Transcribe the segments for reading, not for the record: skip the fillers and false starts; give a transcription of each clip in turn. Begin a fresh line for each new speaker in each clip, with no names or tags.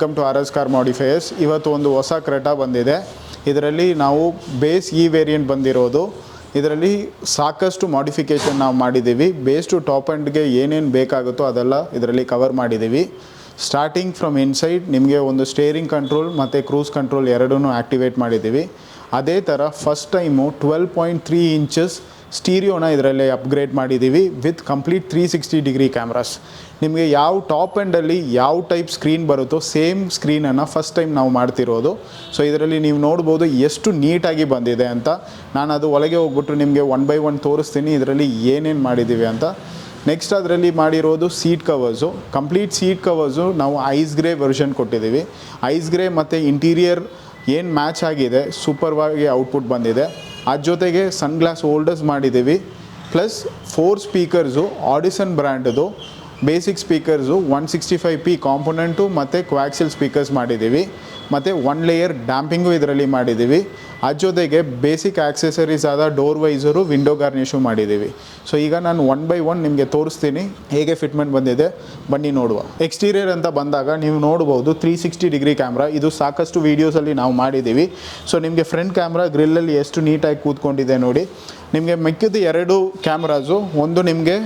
Welcome to R S car modifiers. ಇವತ್ತು ಒಂದು ಹೊಸ ಕ್ರೆಟಾ ಬಂದಿದೆ. ಇದರಲ್ಲಿ ನಾವು ಬೇಸ್ ವೇರಿಯಂಟ್ ಬಂದಿರೋದು. ಇದರಲ್ಲಿ ಸಾಕಷ್ಟು ಮಾಡಿಫಿಕೇಷನ್ ನಾವು ಮಾಡಿದ್ದೀವಿ. ಬೇಸ್ ಟು ಟಾಪ್ ಎಂಡ್ಗೆ ಏನೇನು ಬೇಕಾಗುತ್ತೋ ಅದೆಲ್ಲ ಇದರಲ್ಲಿ ಕವರ್ ಮಾಡಿದ್ದೀವಿ. ಸ್ಟಾರ್ಟಿಂಗ್ ಫ್ರಮ್ ಇನ್ಸೈಡ್ ನಿಮಗೆ ಒಂದು ಸ್ಟೇರಿಂಗ್ ಕಂಟ್ರೋಲ್ ಮತ್ತು ಕ್ರೂಸ್ ಕಂಟ್ರೋಲ್ ಎರಡೂ ಆ್ಯಕ್ಟಿವೇಟ್ ಮಾಡಿದ್ದೀವಿ. ಅದೇ ಥರ ಫಸ್ಟ್ ಟೈಮು 12.3 ಇಂಚಸ್ ಸ್ಟೀರಿಯೋನ ಇದರಲ್ಲಿ ಅಪ್ಗ್ರೇಡ್ ಮಾಡಿದ್ದೀವಿ ವಿತ್ ಕಂಪ್ಲೀಟ್ 360 ಡಿಗ್ರಿ ಕ್ಯಾಮ್ರಾಸ್. ನಿಮಗೆ ಯಾವ ಟಾಪ್ ಎಂಡಲ್ಲಿ ಯಾವ ಟೈಪ್ ಸ್ಕ್ರೀನ್ ಬರುತ್ತೋ ಸೇಮ್ ಸ್ಕ್ರೀನನ್ನು ಫಸ್ಟ್ ಟೈಮ್ ನಾವು ಮಾಡ್ತಿರೋದು. ಸೊ ಇದರಲ್ಲಿ ನೀವು ನೋಡ್ಬೋದು ಎಷ್ಟು ನೀಟಾಗಿ ಬಂದಿದೆ ಅಂತ. ನಾನು ಅದು ಒಳಗೆ ಹೋಗ್ಬಿಟ್ಟು ನಿಮಗೆ 1 by 1 ತೋರಿಸ್ತೀನಿ ಇದರಲ್ಲಿ ಏನೇನು ಮಾಡಿದ್ದೀವಿ ಅಂತ. ನೆಕ್ಸ್ಟ್ ಅದರಲ್ಲಿ ಮಾಡಿರೋದು seat covers. Complete seat covers ನಾವು ಐಸ್ ಗ್ರೇ ವರ್ಷನ್ ಕೊಟ್ಟಿದ್ದೀವಿ. ಐಸ್ ಗ್ರೇ ಮತ್ತು ಇಂಟೀರಿಯರ್ ಏನು ಮ್ಯಾಚ್ ಆಗಿದೆ, ಸೂಪರ್ವಾಗಿ ಔಟ್ಪುಟ್ ಬಂದಿದೆ. ಅದ್ರ ಜೊತೆಗೆ ಸನ್ಗ್ಲಾಸ್ ಹೋಲ್ಡರ್ಸ್ ಮಾಡಿದ್ದೀವಿ. ಪ್ಲಸ್ 4 ಸ್ಪೀಕರ್ಸು ಆಡಿಸನ್ ಬ್ರ್ಯಾಂಡದು ಬೇಸಿಕ್ ಸ್ಪೀಕರ್ಸು 165p ಕಾಂಪೊನೆಂಟು ಮತ್ತು ಕ್ವಾಕ್ಸಿಲ್ ಸ್ಪೀಕರ್ಸ್ ಮಾಡಿದ್ದೀವಿ. ಮತ್ತು 1 ಲೇಯರ್ ಡ್ಯಾಂಪಿಂಗು ಇದರಲ್ಲಿ ಮಾಡಿದ್ದೀವಿ. ಅದ್ರ ಜೊತೆಗೆ ಬೇಸಿಕ್ ಆಕ್ಸೆಸರೀಸ್ ಆದ ಡೋರ್ ವೈಸರು, ವಿಂಡೋ ಗಾರ್ನಿಷು ಮಾಡಿದ್ದೀವಿ. ಸೊ ಈಗ ನಾನು 1 by 1 ನಿಮಗೆ ತೋರಿಸ್ತೀನಿ ಹೇಗೆ ಫಿಟ್ಮೆಂಟ್ ಬಂದಿದೆ, ಬನ್ನಿ ನೋಡುವ. ಎಕ್ಸ್ಟೀರಿಯರ್ ಅಂತ ಬಂದಾಗ ನೀವು ನೋಡ್ಬೋದು 360 ಡಿಗ್ರಿ ಕ್ಯಾಮ್ರಾ. ಇದು ಸಾಕಷ್ಟು ವೀಡಿಯೋಸಲ್ಲಿ ನಾವು ಮಾಡಿದ್ದೀವಿ. ಸೊ ನಿಮಗೆ ಫ್ರಂಟ್ ಕ್ಯಾಮ್ರಾ ಗ್ರಿಲ್ಲಲ್ಲಿ ಎಷ್ಟು ನೀಟಾಗಿ ಕೂತ್ಕೊಂಡಿದೆ ನೋಡಿ. ನಿಮಗೆ ಮಿಕ್ಕಿದ 2 ಕ್ಯಾಮ್ರಾಸು, ಒಂದು ನಿಮಗೆ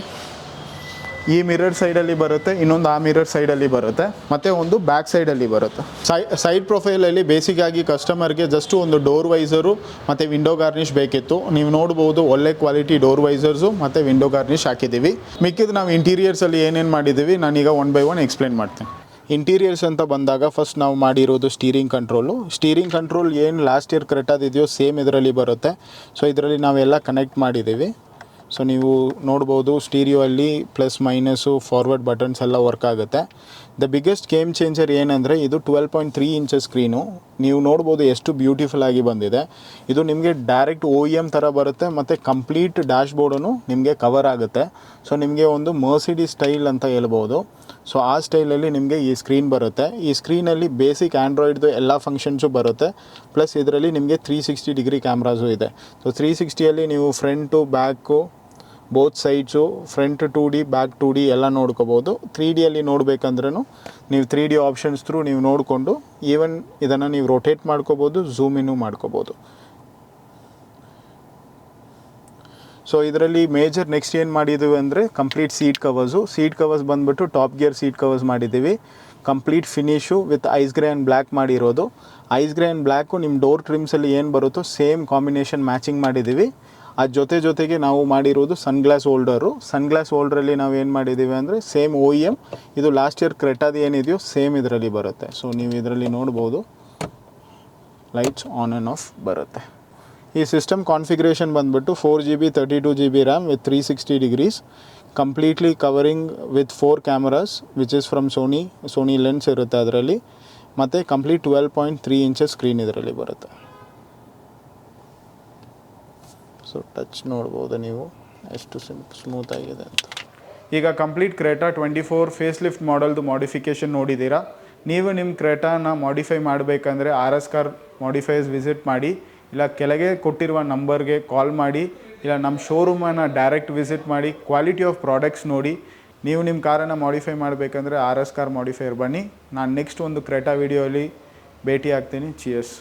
ಈ ಮಿರರ್ ಸೈಡಲ್ಲಿ ಬರುತ್ತೆ, ಇನ್ನೊಂದು ಆ ಮಿರರ್ ಸೈಡಲ್ಲಿ ಬರುತ್ತೆ, ಮತ್ತು ಒಂದು ಬ್ಯಾಕ್ ಸೈಡಲ್ಲಿ ಬರುತ್ತೆ. ಸೈಡ್ ಪ್ರೊಫೈಲಲ್ಲಿ ಬೇಸಿಕ್ಕಾಗಿ ಕಸ್ಟಮರ್ಗೆ ಜಸ್ಟು ಒಂದು ಡೋರ್ ವೈಸರು ಮತ್ತು ವಿಂಡೋ ಗಾರ್ನಿಷ್ ಬೇಕಿತ್ತು. ನೀವು ನೋಡ್ಬೋದು ಒಳ್ಳೆ ಕ್ವಾಲಿಟಿ ಡೋರ್ ವೈಸರ್ಸು ಮತ್ತು ವಿಂಡೋ ಗಾರ್ನಿಷ್ ಹಾಕಿದ್ದೀವಿ. ಮಿಕ್ಕಿದ್ದು ನಾವು ಇಂಟೀರಿಯರ್ಸಲ್ಲಿ ಏನೇನು ಮಾಡಿದ್ದೀವಿ ನಾನೀಗ 1 by 1 ಎಕ್ಸ್ಪ್ಲೇನ್ ಮಾಡ್ತೀನಿ. ಇಂಟೀರಿಯರ್ಸ್ ಅಂತ ಬಂದಾಗ ಫಸ್ಟ್ ನಾವು ಮಾಡಿರೋದು ಸ್ಟೀರಿಂಗ್ ಕಂಟ್ರೋಲು. ಸ್ಟೀರಿಂಗ್ ಕಂಟ್ರೋಲ್ ಏನು ಲಾಸ್ಟ್ ಇಯರ್ ಕರೆಕ್ಟಾದಿದೆಯೋ ಸೇಮ್ ಇದರಲ್ಲಿ ಬರುತ್ತೆ. ಸೊ ಇದರಲ್ಲಿ ನಾವೆಲ್ಲ ಕನೆಕ್ಟ್ ಮಾಡಿದ್ದೀವಿ. ಸೊ ನೀವು ನೋಡ್ಬೋದು ಸ್ಟೀರಿಯೋ ಅಲ್ಲಿ ಪ್ಲಸ್ ಮೈನಸ್ಸು ಫಾರ್ವರ್ಡ್ ಬಟನ್ಸ್ ಎಲ್ಲ ವರ್ಕ್ ಆಗುತ್ತೆ. ದ ಬಿಗ್ಗೆಸ್ಟ್ ಗೇಮ್ ಚೇಂಜರ್ ಏನಂದರೆ ಇದು 12.3 ಇಂಚಸ್ ಸ್ಕ್ರೀನು. ನೀವು ನೋಡ್ಬೋದು ಎಷ್ಟು ಬ್ಯೂಟಿಫುಲ್ ಆಗಿ ಬಂದಿದೆ. ಇದು ನಿಮಗೆ ಡೈರೆಕ್ಟ್ OEM ಥರ ಬರುತ್ತೆ ಮತ್ತು ಕಂಪ್ಲೀಟ್ ಡ್ಯಾಶ್ ಬೋರ್ಡೂ ನಿಮಗೆ ಕವರ್ ಆಗುತ್ತೆ. ಸೊ ನಿಮಗೆ ಒಂದು ಮರ್ಸಿಡಿಸ್ ಸ್ಟೈಲ್ ಅಂತ ಹೇಳ್ಬೋದು. ಸೊ ಆ ಸ್ಟೈಲಲ್ಲಿ ನಿಮಗೆ ಈ ಸ್ಕ್ರೀನ್ ಬರುತ್ತೆ. ಈ ಸ್ಕ್ರೀನಲ್ಲಿ ಬೇಸಿಕ್ ಆ್ಯಂಡ್ರಾಯ್ಡ್ದು ಎಲ್ಲ ಫಂಕ್ಷನ್ಸು ಬರುತ್ತೆ. ಪ್ಲಸ್ ಇದರಲ್ಲಿ ನಿಮಗೆ 360 ಡಿಗ್ರಿ ಕ್ಯಾಮ್ರಾಸು ಇದೆ. ಸೊ 360ಯಲ್ಲಿ ನೀವು front back both sides, front 2D back 2D ಎಲ್ಲ ನೋಡ್ಕೋಬೋದು. 3Dಯಲ್ಲಿ ನೋಡಬೇಕಂದ್ರೂ ನೀವು 3D ಆಪ್ಷನ್ಸ್ ಥ್ರೂ ನೀವು ನೋಡಿಕೊಂಡು ಈವನ್ ಇದನ್ನು ನೀವು ರೊಟೇಟ್ ಮಾಡ್ಕೋಬೋದು, ಝೂಮ್ ಇನ್ನೂ ಮಾಡ್ಕೋಬೋದು. ಸೊ ಇದರಲ್ಲಿ ಮೇಜರ್ ನೆಕ್ಸ್ಟ್ ಏನು ಮಾಡಿದ್ದೀವಿ ಅಂದರೆ complete seat covers. Seat covers ಬಂದುಬಿಟ್ಟು ಟಾಪ್ ಗೇರ್ ಸೀಟ್ ಕವರ್ಸ್ ಮಾಡಿದ್ದೀವಿ. Complete finish with ice grey and black ಮಾಡಿರೋದು. ಐಸ್ ಗ್ರೇ ಆ್ಯಂಡ್ ಬ್ಲ್ಯಾಕು ನಿಮ್ಮ ಡೋರ್ ಟ್ರಿಮ್ಸಲ್ಲಿ ಏನು ಬರುತ್ತೋ ಸೇಮ್ ಕಾಂಬಿನೇಷನ್ ಮ್ಯಾಚಿಂಗ್ ಮಾಡಿದ್ದೀವಿ. ಅದ್ರ ಜೊತೆಗೆ ನಾವು ಮಾಡಿರೋದು ಸನ್ಗ್ಲಾಸ್ ಹೋಲ್ಡರು. ಸನ್ಗ್ಲಾಸ್ ಹೋಲ್ಡ್ರಲ್ಲಿ ನಾವು ಏನು ಮಾಡಿದ್ದೀವಿ ಅಂದರೆ ಸೇಮ್ OEM, ಇದು ಲಾಸ್ಟ್ ಇಯರ್ ಕ್ರೆಟಾದು ಏನಿದೆಯೋ ಸೇಮ್ ಇದರಲ್ಲಿ ಬರುತ್ತೆ. ಸೊ ನೀವು ಇದರಲ್ಲಿ ನೋಡ್ಬೋದು ಲೈಟ್ಸ್ ಆನ್ ಆ್ಯಂಡ್ ಆಫ್ ಬರುತ್ತೆ. ಈ ಸಿಸ್ಟಮ್ ಕಾನ್ಫಿಗ್ರೇಷನ್ ಬಂದುಬಿಟ್ಟು 4GB 32GB RAM with 360 degrees, completely covering with 4 cameras which is from Sony lens ಇರುತ್ತೆ ಅದರಲ್ಲಿ, ಮತ್ತು ಕಂಪ್ಲೀಟ್ 12.3 ಇಂಚಸ್ ಸ್ಕ್ರೀನ್ ಇದರಲ್ಲಿ ಬರುತ್ತೆ. ಸೊ ಟಚ್ ನೋಡ್ಬೋದು ನೀವು ಎಷ್ಟು ಸ್ಮೂತ್ ಆಗಿದೆ ಅಂತ. ಈಗ ಕಂಪ್ಲೀಟ್ ಕ್ರೆಟಾ 24 ಫೇಸ್ ಲಿಫ್ಟ್ ಮಾಡಲ್ದು ಮಾಡಿಫಿಕೇಷನ್ ನೋಡಿದ್ದೀರಾ. ನೀವು ನಿಮ್ಮ ಕ್ರೆಟಾನ ಮಾಡಿಫೈ ಮಾಡಬೇಕಂದ್ರೆ RS ಕಾರ್ ಮಾಡಿಫೈಸ್ ವಿಸಿಟ್ ಮಾಡಿ, ಇಲ್ಲ ಕೆಳಗೆ ಕೊಟ್ಟಿರುವ ನಂಬರ್ಗೆ ಕಾಲ್ ಮಾಡಿ, ಇಲ್ಲ ನಮ್ಮ ಶೋರೂಮನ್ನು ಡೈರೆಕ್ಟ್ ವಿಸಿಟ್ ಮಾಡಿ ಕ್ವಾಲಿಟಿ ಆಫ್ ಪ್ರಾಡಕ್ಟ್ಸ್ ನೋಡಿ. ನೀವು ನಿಮ್ಮ ಕಾರನ್ನು ಮಾಡಿಫೈ ಮಾಡಬೇಕಂದ್ರೆ RS ಕಾರ್ ಮಾಡಿಫೈರ್ ಬನ್ನಿ. ನಾನು ನೆಕ್ಸ್ಟ್ ಒಂದು ಕ್ರೆಟಾ ವೀಡಿಯೋಲಿ ಭೇಟಿ ಆಗ್ತೀನಿ. ಚಿಯರ್ಸ್.